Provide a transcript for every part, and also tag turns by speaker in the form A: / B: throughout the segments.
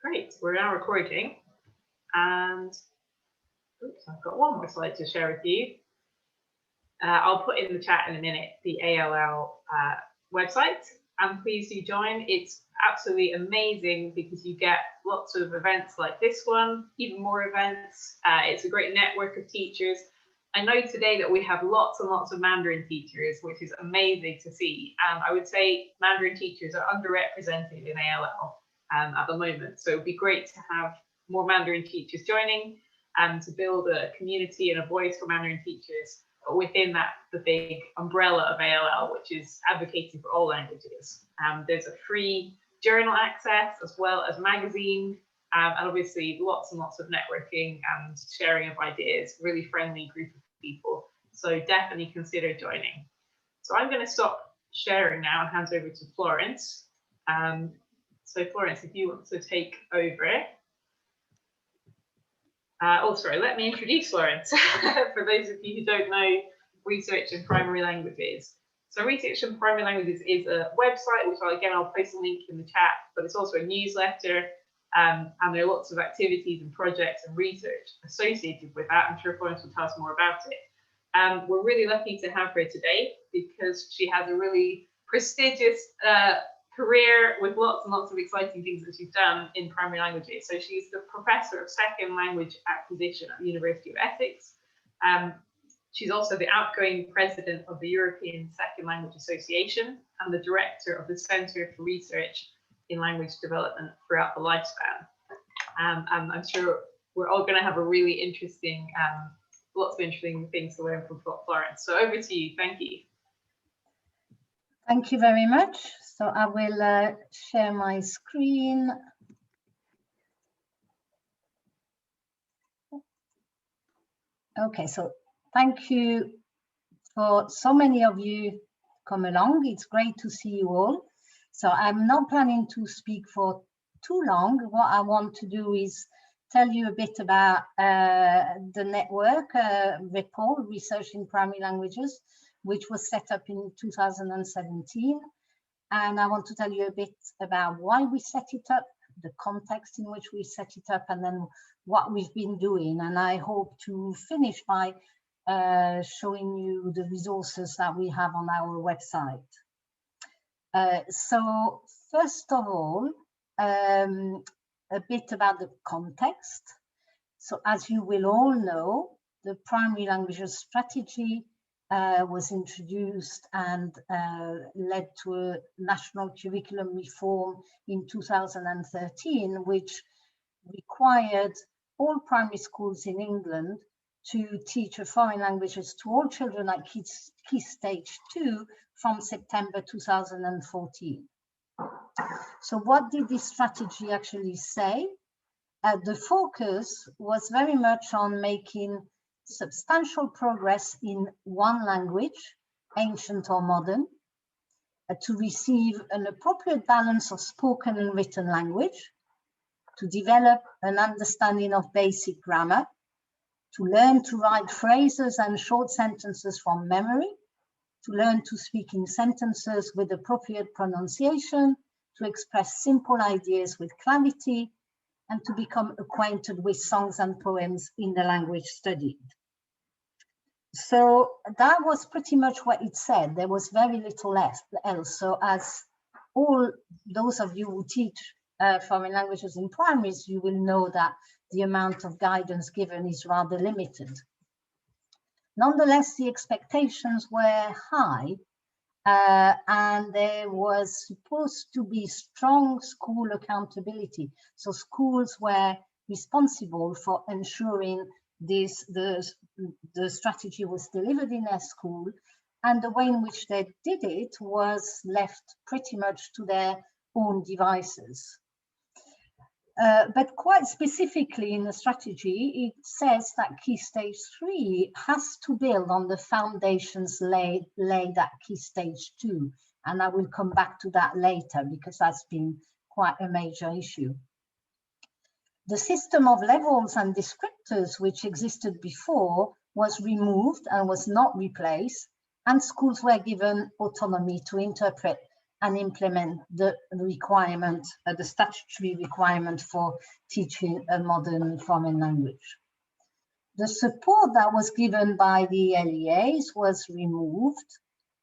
A: Great, we're now recording, and oops, I've got one more slide to share with you. I'll put in the chat in a minute the ALL website, and please do join. It's absolutely amazing because you get lots of events like this one, even more events. It's a great network of teachers. I know today that we have lots and lots of Mandarin teachers, which is amazing to see. And I would say Mandarin teachers are underrepresented in ALL at the moment. So it'd be great to have more Mandarin teachers joining and to build a community and a voice for Mandarin teachers within that, the big umbrella of ALL, which is advocating for all languages. There's a free journal access as well as magazine, and obviously lots and lots of networking and sharing of ideas, really friendly group of people. So definitely consider joining. So I'm going to stop sharing now and hand over to Florence. So Florence, if you want to take over. Oh, sorry, let me introduce Florence for those of you who don't know research in primary languages. So Research in Primary Languages is a website, which I'll post a link in the chat, but it's also a newsletter, and there are lots of activities and projects and research associated with that. I'm sure Florence will tell us more about it. We're really lucky to have her today because she has a really prestigious career with lots and lots of exciting things that she's done in primary languages. So she's the Professor of Second Language Acquisition at the University of Essex. She's also the outgoing president of the European Second Language Association and the director of the Centre for Research in Language Development throughout the lifespan. And I'm sure we're all going to have a really interesting, lots of interesting things to learn from Florence. So over to you. Thank you.
B: Thank you very much. So I will share my screen. Okay, so thank you for so many of you come along. It's great to see you all. So I'm not planning to speak for too long. What I want to do is tell you a bit about the network, RIPPLE, Research in Primary Languages, which was set up in 2017. And I want to tell you a bit about why we set it up, the context in which we set it up, and then what we've been doing. And I hope to finish by showing you the resources that we have on our website. So first of all, a bit about the context. So as you will all know, the Primary Languages Strategy was introduced and led to a national curriculum reform in 2013, which required all primary schools in England to teach foreign languages to all children at Key Stage 2 from September 2014. So what did this strategy actually say? The focus was very much on making substantial progress in one language, ancient or modern, to receive an appropriate balance of spoken and written language, to develop an understanding of basic grammar, to learn to write phrases and short sentences from memory, to learn to speak in sentences with appropriate pronunciation, to express simple ideas with clarity, and to become acquainted with songs and poems in the language studied. So that was pretty much what it said. There was very little else. So as all those of you who teach foreign languages in primaries, you will know that the amount of guidance given is rather limited. Nonetheless, the expectations were high, and there was supposed to be strong school accountability. So schools were responsible for ensuring the strategy was delivered in their school, and the way in which they did it was left pretty much to their own devices. But quite specifically in the strategy, it says that Key Stage 3 has to build on the foundations laid at Key Stage 2. And I will come back to that later because that's been quite a major issue. The system of levels and descriptors which existed before was removed and was not replaced, and schools were given autonomy to interpret and implement the requirement, the statutory requirement for teaching a modern foreign language. The support that was given by the LEAs was removed,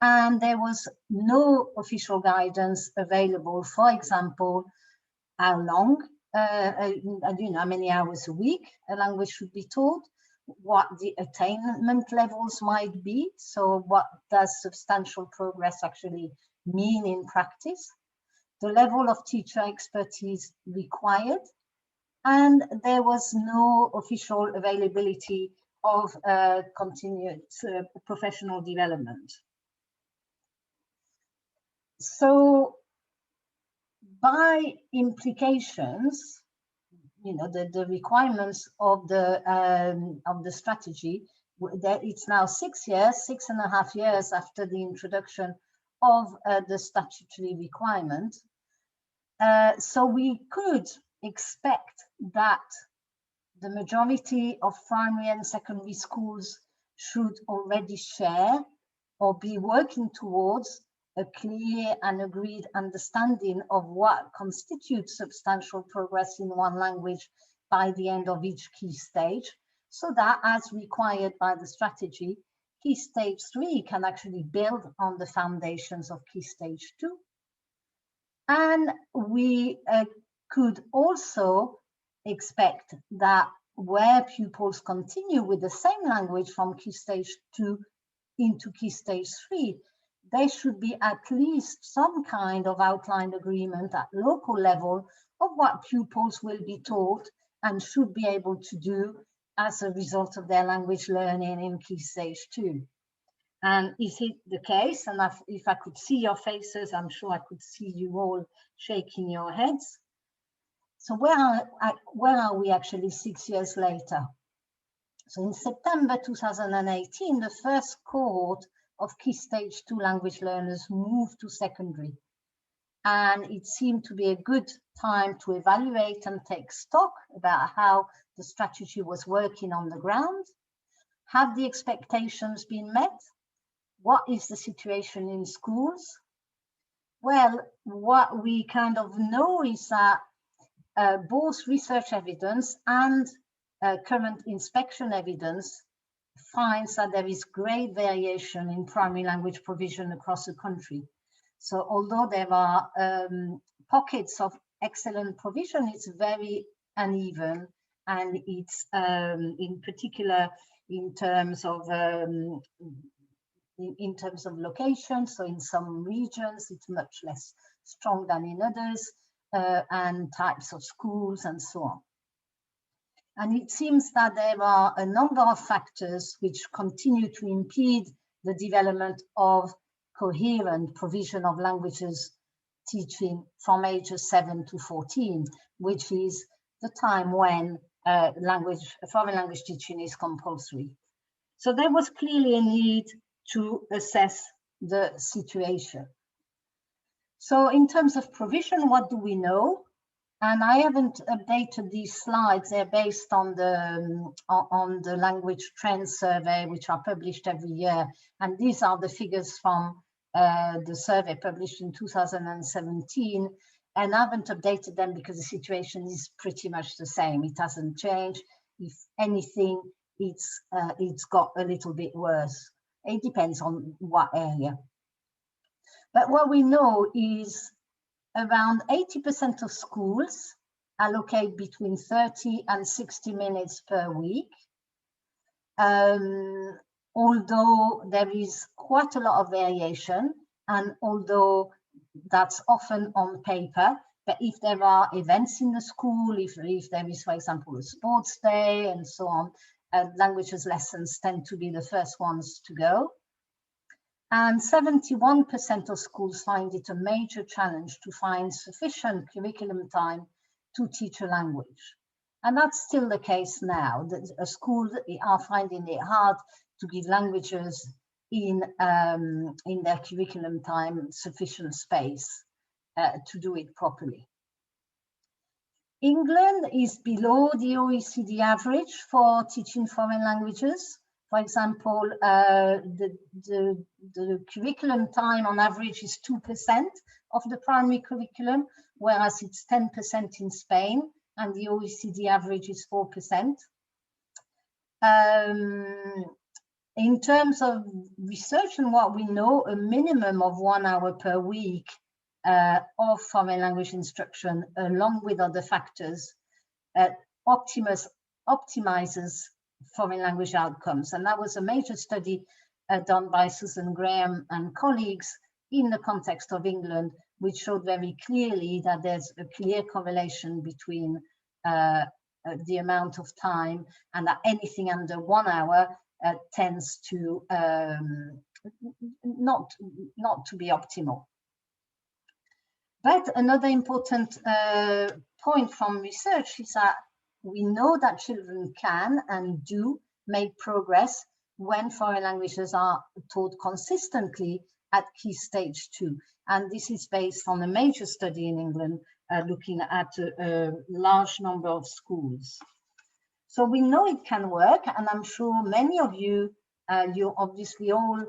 B: and there was no official guidance available. For example, how long, how many hours a week a language should be taught, what the attainment levels might be. So what does substantial progress actually mean in practice? The level of teacher expertise required, and there was no official availability of continued professional development. So by implications, the requirements of the strategy, that it's now 6.5 years after the introduction of the statutory requirement. So we could expect that the majority of primary and secondary schools should already share or be working towards a clear and agreed understanding of what constitutes substantial progress in one language by the end of each key stage, so that, as required by the strategy, key stage 3 can actually build on the foundations of key stage 2. And we could also expect that where pupils continue with the same language from key stage 2 into key stage 3, there should be at least some kind of outlined agreement at local level of what pupils will be taught and should be able to do as a result of their language learning in key stage 2. And is it the case? And if I could see your faces, I'm sure I could see you all shaking your heads. So where are we actually 6 years later? So in September 2018, the first cohort of key stage 2 language learners moved to secondary. And it seemed to be a good time to evaluate and take stock about how the strategy was working on the ground. Have the expectations been met? What is the situation in schools? Well, what we kind of know is that both research evidence and current inspection evidence finds that there is great variation in primary language provision across the country. So although there are pockets of excellent provision, it's very uneven, and it's in particular in terms of location. So in some regions, it's much less strong than in others, and types of schools and so on. And it seems that there are a number of factors which continue to impede the development of coherent provision of languages teaching from ages 7 to 14, which is the time when foreign language teaching is compulsory. So there was clearly a need to assess the situation. So in terms of provision, what do we know? And I haven't updated these slides. They're based on the language trends survey, which are published every year. And these are the figures from the survey published in 2017. And I haven't updated them because the situation is pretty much the same. It hasn't changed. If anything, it's got a little bit worse. It depends on what area. But what we know is around 80% of schools allocate between 30 and 60 minutes per week. Although there is quite a lot of variation, and although that's often on paper, but if there are events in the school, if there is, for example, a sports day and so on, languages lessons tend to be the first ones to go. And 71% of schools find it a major challenge to find sufficient curriculum time to teach a language. And that's still the case now. Schools are finding it hard to give languages in their curriculum time sufficient space to do it properly. England is below the OECD average for teaching foreign languages. For example, the curriculum time on average is 2% of the primary curriculum, whereas it's 10% in Spain, and the OECD average is 4%. In terms of research and what we know, a minimum of 1 hour per week of foreign language instruction, along with other factors, optimizes foreign language outcomes. And that was a major study done by Susan Graham and colleagues in the context of England, which showed very clearly that there's a clear correlation between the amount of time, and that anything under 1 hour tends to not to be optimal. But another important point from research is that we know that children can and do make progress when foreign languages are taught consistently at Key Stage 2. And this is based on a major study in England looking at a large number of schools. So we know it can work, and I'm sure many of you, you're obviously all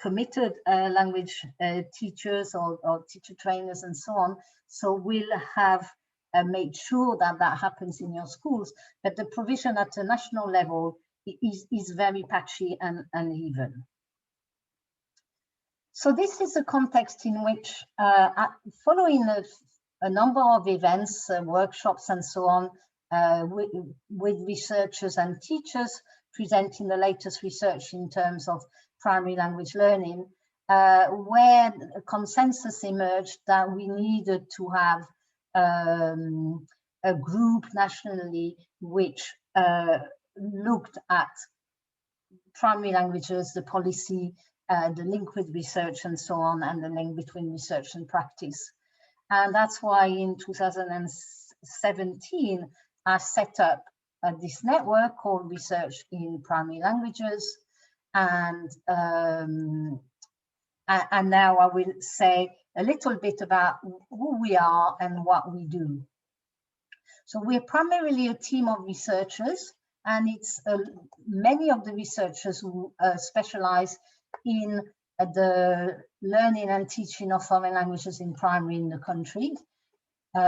B: committed language teachers or teacher trainers and so on. So we'll have made sure that that happens in your schools, but the provision at a national level is very patchy and uneven. So this is a context in which, following a number of events, workshops and so on, with researchers and teachers presenting the latest research in terms of primary language learning, where a consensus emerged that we needed to have a group nationally which looked at primary languages, the policy, the link with research and so on, and the link between research and practice. And that's why in 2017, I set up this network called Research in Primary Languages. And now I will say a little bit about who we are and what we do. So we're primarily a team of researchers, and it's many of the researchers who specialize in the learning and teaching of foreign languages in primary in the country.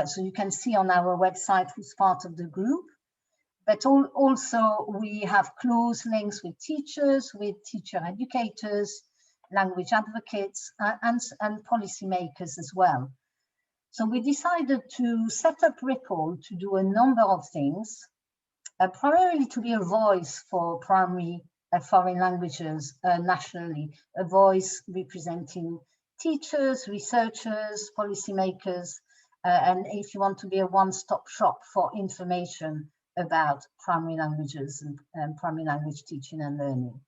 B: So you can see on our website who's part of the group. But also we have close links with teachers, with teacher educators, language advocates, and policymakers as well. So we decided to set up RIPPLE to do a number of things, primarily to be a voice for primary foreign languages nationally, a voice representing teachers, researchers, policymakers, and if you want to be a one-stop shop for information about primary languages and primary language teaching and learning.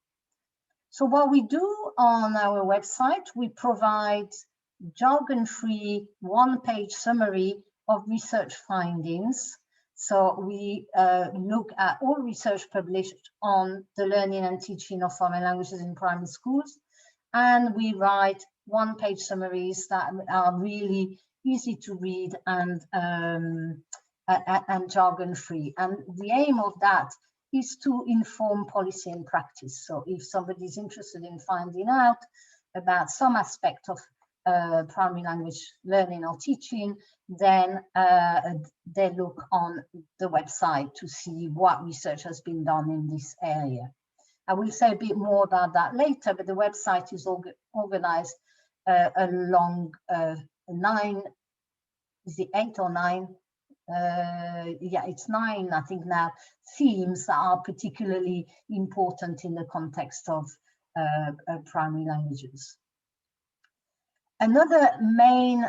B: So what we do on our website, we provide jargon-free one-page summary of research findings. So we look at all research published on the learning and teaching of foreign languages in primary schools, and we write one-page summaries that are really easy to read and jargon-free. And the aim of that is to inform policy and practice. So if somebody is interested in finding out about some aspect of primary language learning or teaching, then they look on the website to see what research has been done in this area. I will say a bit more about that later, but the website is organized along 9, is it 8 or 9? Yeah, it's 9, I think now, themes that are particularly important in the context of primary languages. Another main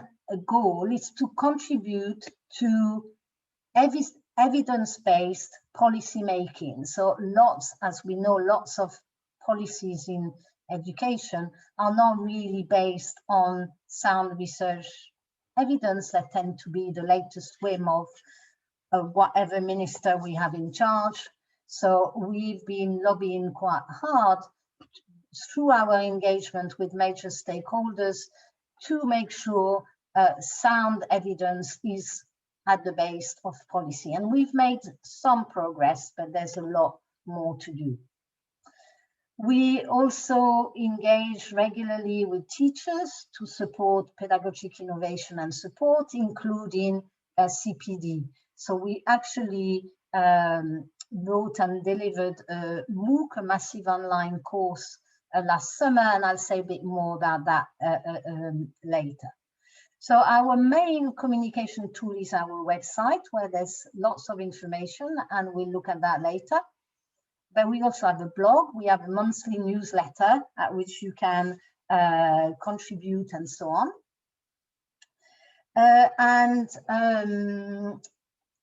B: goal is to contribute to evidence-based policy making. So lots, as we know, lots of policies in education are not really based on sound research evidence. That tend to be the latest whim of whatever minister we have in charge. So we've been lobbying quite hard through our engagement with major stakeholders to make sure sound evidence is at the base of policy. And we've made some progress, but there's a lot more to do. We also engage regularly with teachers to support pedagogic innovation and support, including CPD. So we actually wrote and delivered a MOOC, a massive online course last summer, and I'll say a bit more about that later. So our main communication tool is our website, where there's lots of information, and we'll look at that later. But we also have a blog. We have a monthly newsletter at which you can contribute and so on.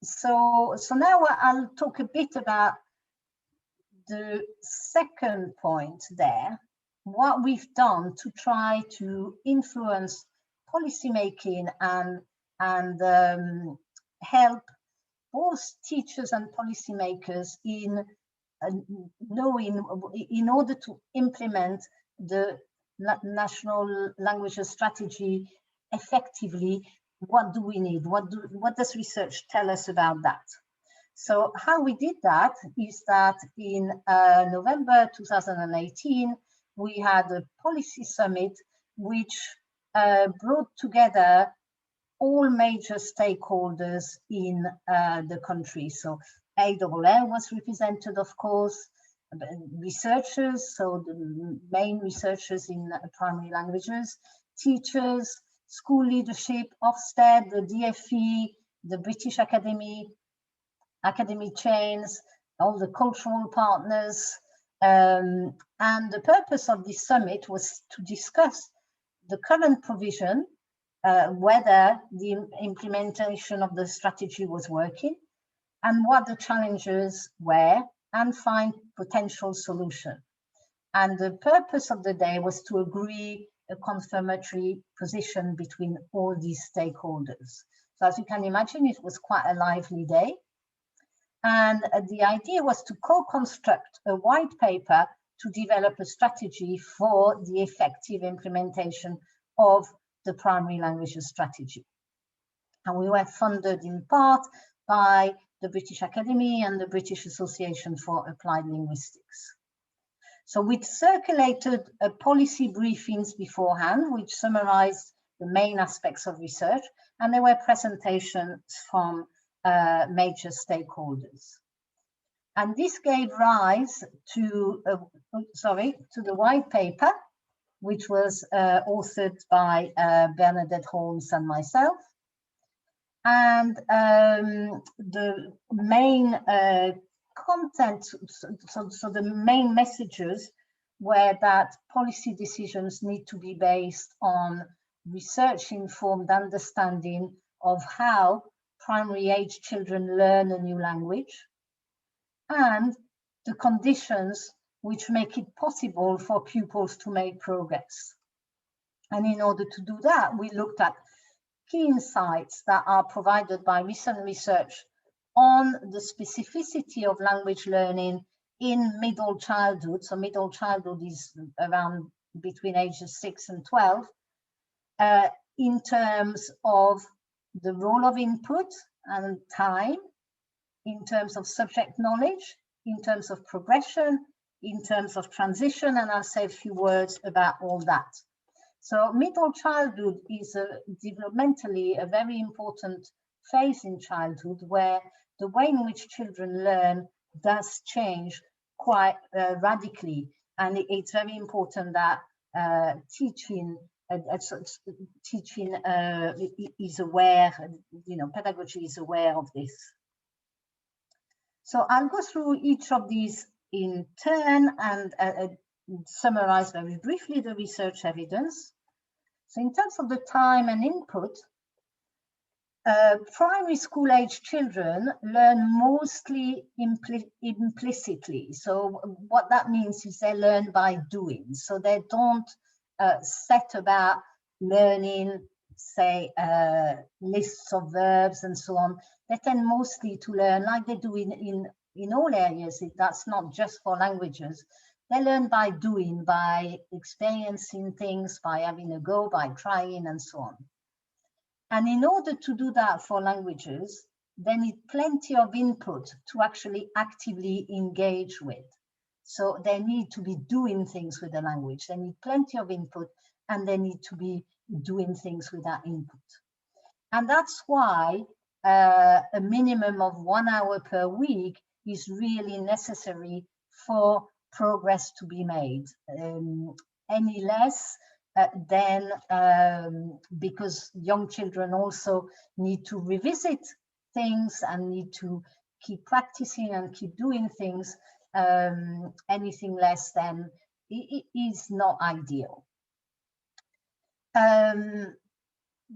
B: So now I'll talk a bit about the second point there, what we've done to try to influence policymaking and help both teachers and policymakers in knowing, in order to implement the national languages strategy effectively, what do we need? What does research tell us about that? So how we did that is that in November 2018, we had a policy summit which brought together all major stakeholders in the country. So ALL was represented, of course, researchers, so the main researchers in primary languages, teachers, school leadership, Ofsted, the DFE, the British Academy chains, all the cultural partners. And the purpose of this summit was to discuss the current provision, whether the implementation of the strategy was working, and what the challenges were, and find potential solutions. And the purpose of the day was to agree a confirmatory position between all these stakeholders. So as you can imagine, it was quite a lively day. And the idea was to co-construct a white paper to develop a strategy for the effective implementation of the primary languages strategy. And we were funded in part by the British Academy and the British Association for Applied Linguistics. So we circulated policy briefings beforehand, which summarized the main aspects of research, and there were presentations from major stakeholders. And this gave rise to, the white paper, which was authored by Bernadette Holmes and myself. And the main content, so the main messages were that policy decisions need to be based on research-informed understanding of how primary age children learn a new language, and the conditions which make it possible for pupils to make progress. And in order to do that, we looked at key insights that are provided by recent research on the specificity of language learning in middle childhood. So middle childhood is around between ages 6 and 12, in terms of the role of input and time, in terms of subject knowledge, in terms of progression, in terms of transition, and I'll say a few words about all that. So middle childhood is developmentally a very important phase in childhood, where the way in which children learn does change quite radically. And it's very important that teaching is aware, pedagogy is aware of this. So I'll go through each of these in turn and summarize very briefly the research evidence. So in terms of the time and input, primary school age children learn mostly implicitly. So what that means is they learn by doing. So they don't set about learning, say, lists of verbs and so on. They tend mostly to learn like they do in all areas. That's not just for languages. They learn by doing, by experiencing things, by having a go, by trying and so on. And in order to do that for languages, they need plenty of input to actually actively engage with. So they need to be doing things with the language. They need plenty of input, and they need to be doing things with that input. And that's why a minimum of 1 hour per week is really necessary for progress to be made. Any less, then because young children also need to revisit things and need to keep practicing and keep doing things, anything less than it is not ideal.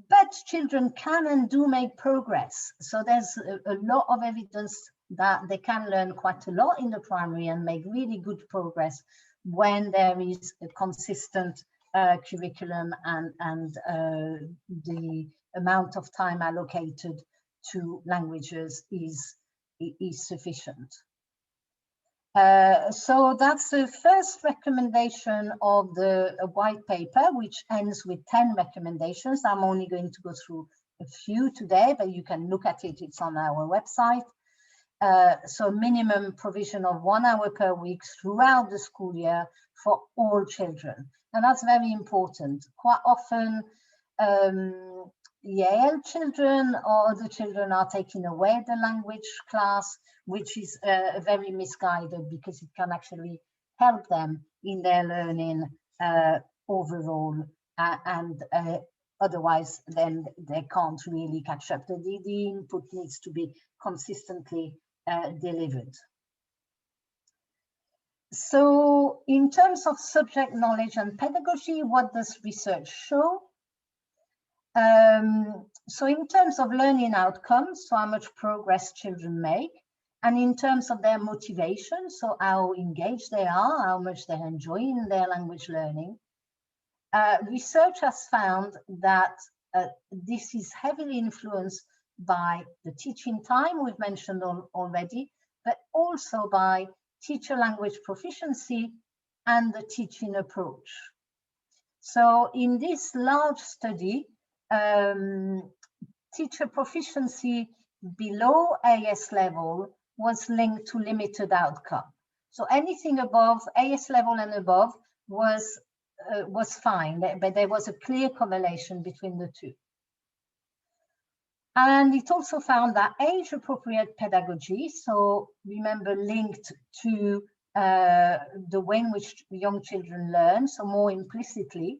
B: But children can and do make progress. So there's a lot of evidence that they can learn quite a lot in the primary and make really good progress when there is a consistent curriculum and the amount of time allocated to languages is sufficient. So that's the first recommendation of the white paper, which ends with 10 recommendations. I'm only going to go through a few today, but you can look at it, it's on our website. So minimum provision of 1 hour per week throughout the school year for all children. And that's very important. Quite often, Yale children or the children are taking away the language class, which is very misguided because it can actually help them in their learning overall, and otherwise then they can't really catch up. The input needs to be consistently delivered. So in terms of subject knowledge and pedagogy, what does research show? So in terms of learning outcomes, so how much progress children make, and in terms of their motivation, so how engaged they are, how much they're enjoying their language learning, research has found that this is heavily influenced by the teaching time we've mentioned already, but also by teacher language proficiency and the teaching approach. So in this large study, teacher proficiency below AS level was linked to limited outcome. So anything above AS level and above was fine, but there was a clear correlation between the two. And it also found that age-appropriate pedagogy, so remember linked to the way in which young children learn, so more implicitly,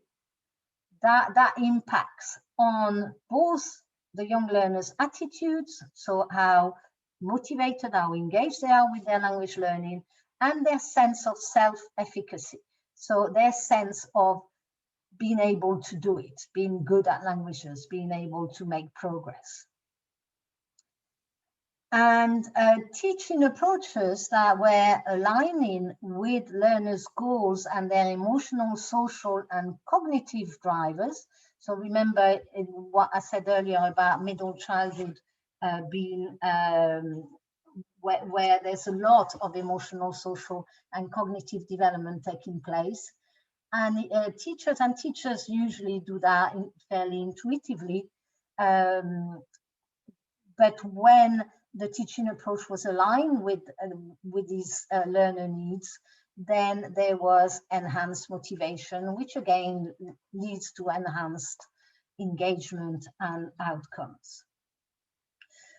B: that impacts on both the young learners' attitudes, so how motivated, how engaged they are with their language learning, and their sense of self-efficacy, so their sense of being able to do it, being good at languages, being able to make progress. And teaching approaches that were aligning with learners' goals and their emotional, social, and cognitive drivers. So remember what I said earlier about middle childhood being where there's a lot of emotional, social, and cognitive development taking place. And teachers usually do that fairly intuitively. But when the teaching approach was aligned with these learner needs, then there was enhanced motivation, which again leads to enhanced engagement and outcomes.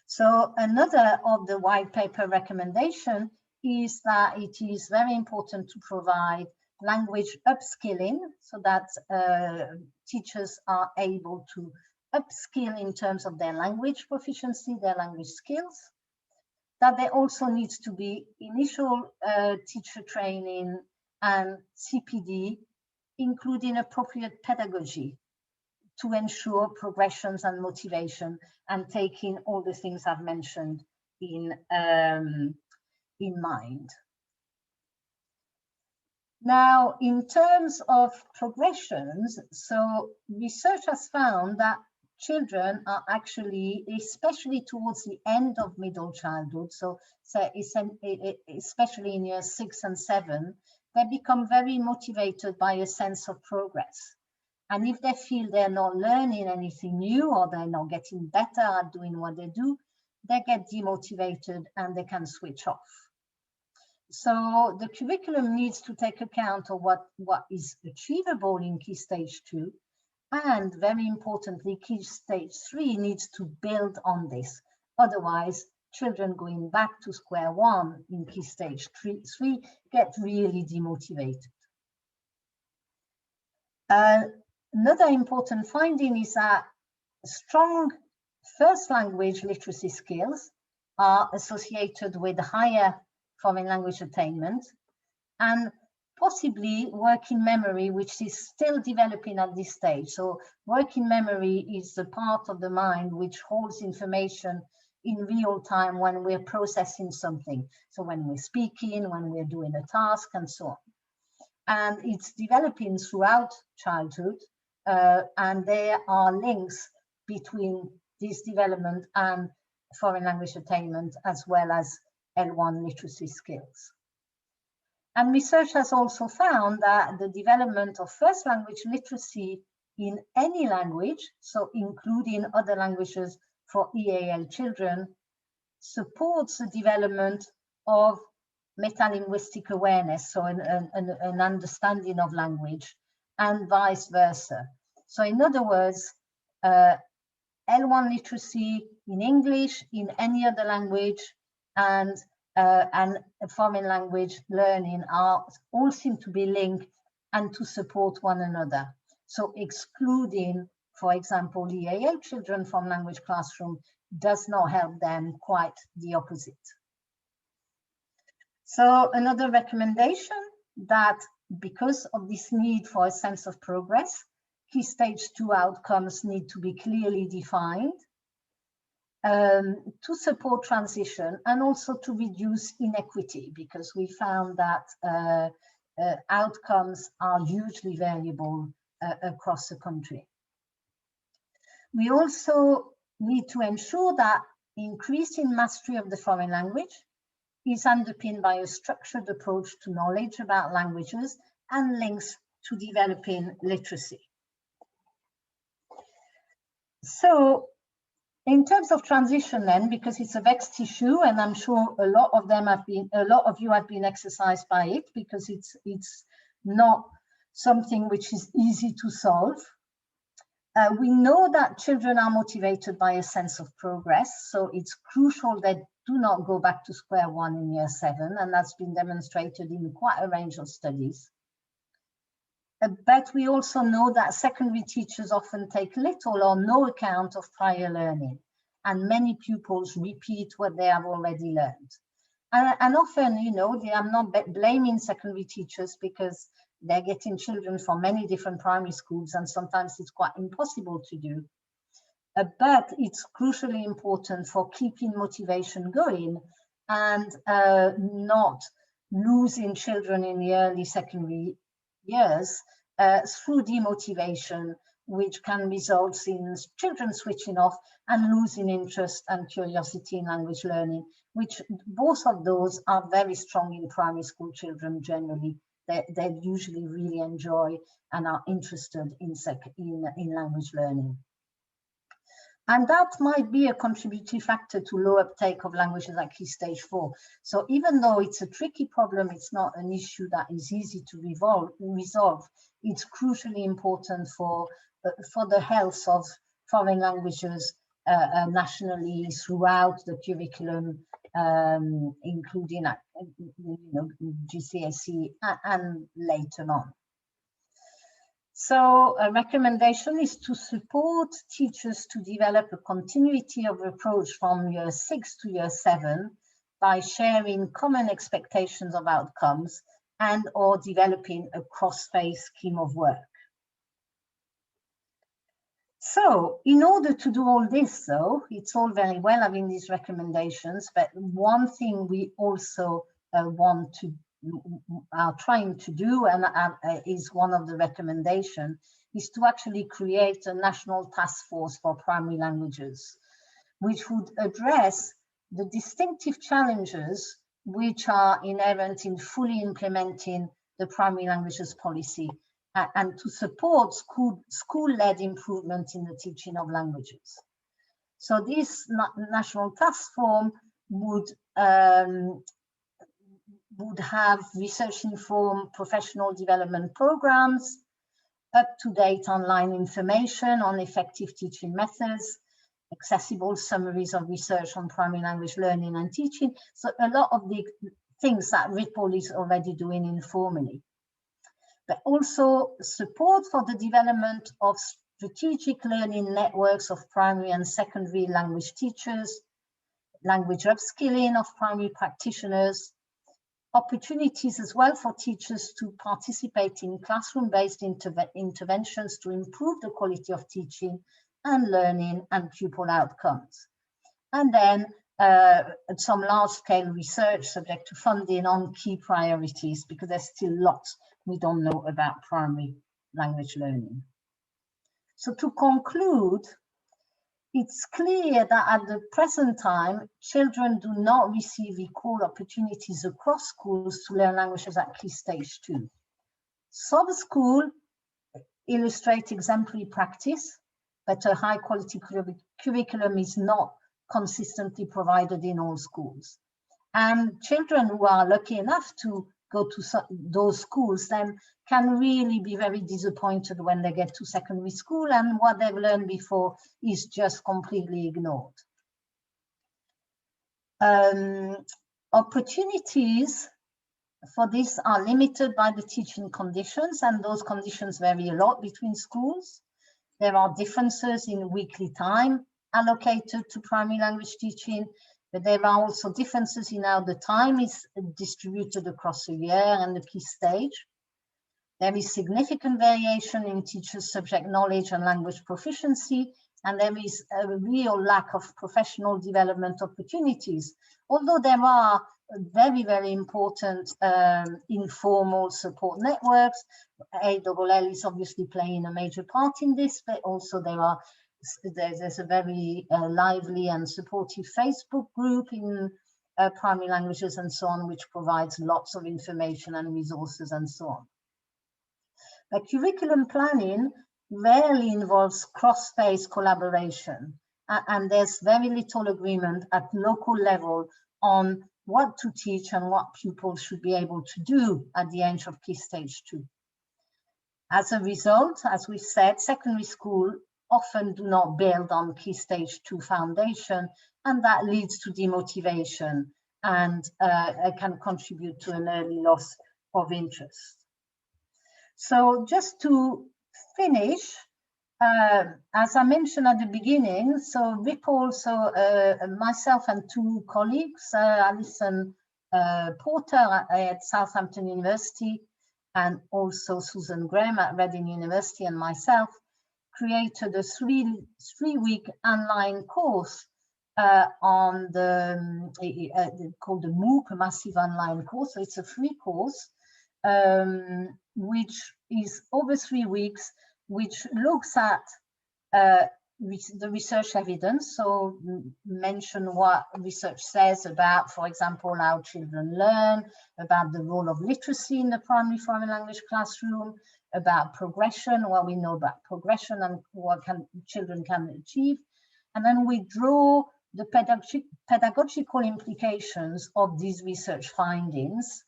B: So another of the white paper recommendation is that it is very important to provide language upskilling so that teachers are able to upskill in terms of their language proficiency, their language skills, that there also needs to be initial teacher training and CPD, including appropriate pedagogy to ensure progressions and motivation, and taking all the things I've mentioned in mind. Now, in terms of progressions, so research has found that children are actually, especially towards the end of middle childhood, so especially in years 6 and 7, they become very motivated by a sense of progress. And if they feel they're not learning anything new or they're not getting better at doing what they do, they get demotivated and they can switch off. So the curriculum needs to take account of what is achievable in Key Stage 2, and very importantly, Key Stage 3 needs to build on this. Otherwise, children going back to square one in Key Stage 3 get really demotivated. Another important finding is that strong first language literacy skills are associated with higher foreign language attainment, and possibly working memory, which is still developing at this stage. So working memory is the part of the mind which holds information in real time when we're processing something. So when we're speaking, when we're doing a task, and so on. And it's developing throughout childhood, and there are links between this development and foreign language attainment, as well as L1 literacy skills. And research has also found that the development of first language literacy in any language, so including other languages for EAL children, supports the development of metalinguistic awareness, so an understanding of language, and vice versa. So in other words, L1 literacy in English, in any other language, and foreign language learning all seem to be linked and to support one another. So excluding, for example, EAL children from language classroom does not help them, quite the opposite. So another recommendation, that because of this need for a sense of progress, Key Stage 2 outcomes need to be clearly defined to support transition, and also to reduce inequity, because we found that outcomes are hugely variable across the country. We also need to ensure that increasing mastery of the foreign language is underpinned by a structured approach to knowledge about languages and links to developing literacy. So in terms of transition then, because it's a vexed issue, and I'm sure a lot of you have been exercised by it, because it's not something which is easy to solve. We know that children are motivated by a sense of progress, so it's crucial they do not go back to square one in year 7, and that's been demonstrated in quite a range of studies. But we also know that secondary teachers often take little or no account of prior learning, and many pupils repeat what they have already learned. And often, you know, I'm not blaming secondary teachers, because they're getting children from many different primary schools, and sometimes it's quite impossible to do. But it's crucially important for keeping motivation going and not losing children in the early secondary years through demotivation, which can result in children switching off and losing interest and curiosity in language learning, which both of those are very strong in primary school children generally. They usually really enjoy and are interested in language learning. And that might be a contributory factor to low uptake of languages at Key Stage 4. So even though it's a tricky problem, it's not an issue that is easy to resolve. It's crucially important for the health of foreign languages nationally throughout the curriculum, including GCSE and later on. So a recommendation is to support teachers to develop a continuity of approach from year 6 to year 7 by sharing common expectations of outcomes and or developing a cross-phase scheme of work. So in order to do all this, though, it's all very well having these recommendations, but one thing we also are trying to do, and is one of the recommendations, is to actually create a national task force for primary languages, which would address the distinctive challenges which are inherent in fully implementing the primary languages policy, and to support school-led improvement in the teaching of languages. So this national task force would would have research-informed professional development programs, up-to-date online information on effective teaching methods, accessible summaries of research on primary language learning and teaching. So a lot of the things that Ripple is already doing informally. But also support for the development of strategic learning networks of primary and secondary language teachers, language upskilling of primary practitioners, opportunities as well for teachers to participate in classroom-based interventions to improve the quality of teaching and learning and pupil outcomes. And then some large-scale research subject to funding on key priorities, because there's still lots we don't know about primary language learning. So to conclude, it's clear that at the present time, children do not receive equal opportunities across schools to learn languages at Key Stage 2. Some schools illustrate exemplary practice, but a high-quality curriculum is not consistently provided in all schools. And children who are lucky enough to go to those schools then can really be very disappointed when they get to secondary school and what they've learned before is just completely ignored. Opportunities for this are limited by the teaching conditions, and those conditions vary a lot between schools. There are differences in weekly time allocated to primary language teaching, but there are also differences in how the time is distributed across a year and the key stage. There is significant variation in teachers' subject knowledge and language proficiency, and there is a real lack of professional development opportunities, although there are very, very important informal support networks. ALL is obviously playing a major part in this, but also there's a very lively and supportive Facebook group in primary languages and so on, which provides lots of information and resources and so on. But curriculum planning rarely involves cross-phase collaboration, and there's very little agreement at local level on what to teach and what pupils should be able to do at the end of Key Stage 2. As a result, as we said, secondary school often do not build on Key Stage 2 foundation, and that leads to demotivation and can contribute to an early loss of interest. So just to finish, as I mentioned at the beginning, so Ripple, myself and two colleagues, Alison Porter at Southampton University and also Susan Graham at Reading University and myself, created a three-week online course on called the MOOC Massive online course. So it's a free course, which is over 3 weeks, which looks at the research evidence. So mention what research says about, for example, how children learn, about the role of literacy in the primary foreign language classroom, about progression, what we know about progression and what children can achieve. And then we draw the pedagogical implications of these research findings,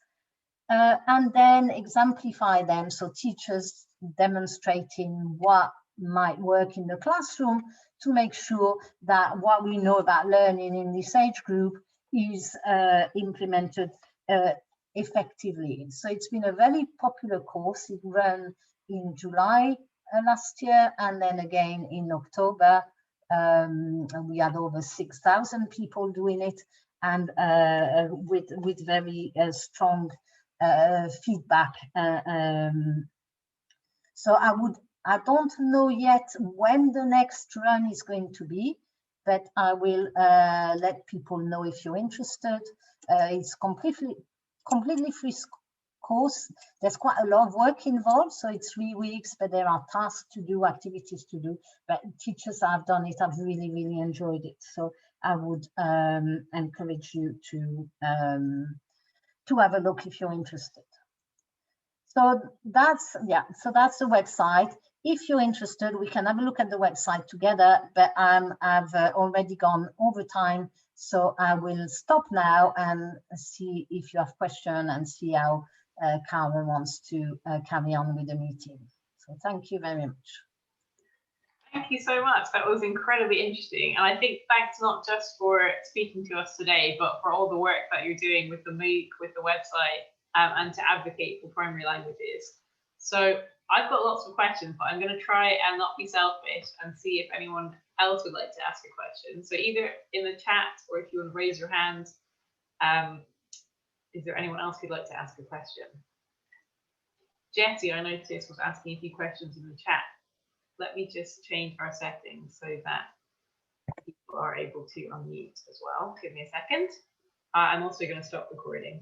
B: and then exemplify them, so teachers demonstrating what might work in the classroom to make sure that what we know about learning in this age group is implemented effectively. So it's been a very popular course. It ran in July last year, and then again in October. We had over 6,000 people doing it, and with very strong feedback. So I don't know yet when the next run is going to be, but I will let people know if you're interested. It's completely free course. There's quite a lot of work involved, so it's 3 weeks, but there are tasks to do, activities to do. But teachers that have done it have really, really enjoyed it. So I would encourage you to have a look if you're interested. So that's the website. If you're interested, we can have a look at the website together, but I've already gone over time, So I will stop now and see if you have questions and see how Cara wants to carry on with the meeting. So thank you very much.
A: Thank you so much. That was incredibly interesting. And I think thanks not just for speaking to us today, but for all the work that you're doing with the MOOC, with the website, and to advocate for primary languages. So I've got lots of questions, but I'm going to try and not be selfish and see if anyone else would like to ask a question. So either in the chat or if you want to raise your hand, is there anyone else who'd like to ask a question? Jessie, I noticed, was asking a few questions in the chat. Let me just change our settings so that people are able to unmute as well. Give me a second. I'm also going to stop recording.